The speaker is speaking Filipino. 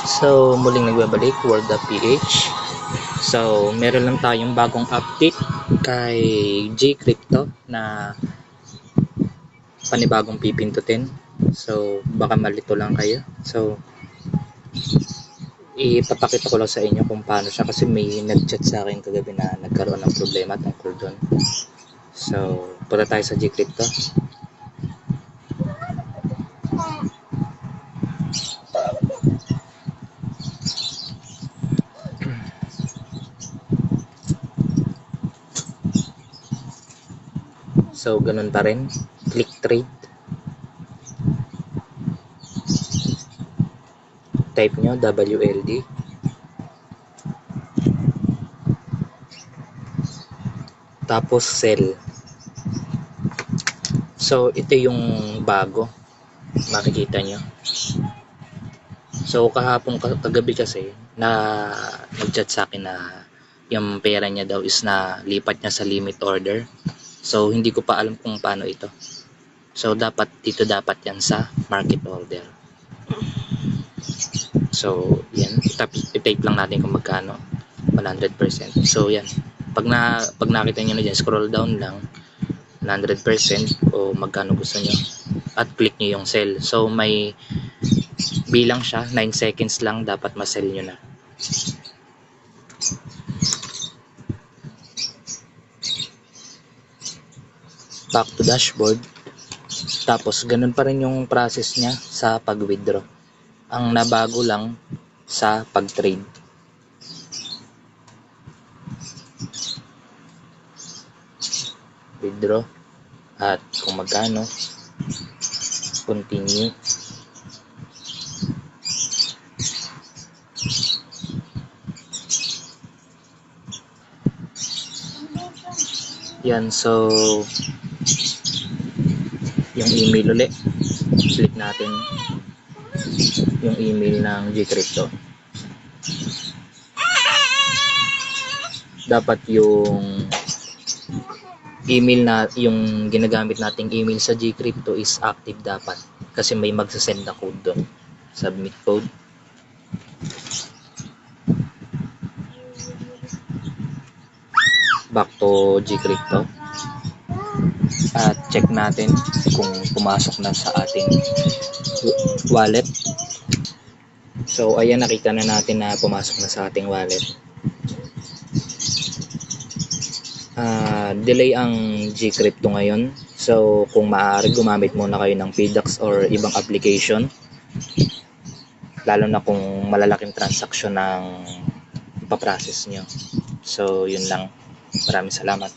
So, muling nagbabalik, World of PH. So, meron lang tayong bagong update kay Gcrypto na panibagong pipindutin. So, baka malito lang kayo. So, ipapakita ko lang sa inyo kung paano siya kasi may nag-chat sa akin kagabi na nagkaroon ng problema tungkol doon. So, punta tayo sa Gcrypto. So, ganun pa rin. Click trade. Type nyo WLD. Tapos sell. So, ito yung bago. Makikita nyo. So, kahapon kagabi kasi na nag-chat sa akin na yung pera niya daw is na lipat niya sa limit order. So, hindi ko pa alam kung paano ito. So, dito dapat yan sa market order. So, yan. I-type lang natin kung magkano. 100%. So, yan. Pag nakita nyo na dyan, scroll down lang. 100% o magkano gusto nyo. At click nyo yung sell. So, may bilang siya. 9 seconds lang dapat ma-sell nyo na. Back to dashboard. Tapos ganun pa rin yung process niya sa pag-withdraw. Ang nabago lang sa pag-trade. Withdraw at kung magkano, continue. Yan, so yung email ulit, click natin yung email ng Gcrypto. Dapat yung email na yung ginagamit nating email sa Gcrypto is active dapat kasi may magsasend na code doon. Submit code. Back to Gcrypto. At check natin kung pumasok na sa ating wallet. So ayan, nakita na natin na pumasok na sa ating wallet. Delay ang Gcrypto ngayon. So kung maaari, gumamit muna kayo ng PDAX or ibang application. Lalo na kung malalaking transaction ng ipaprocess nyo. So yun lang. Maraming salamat.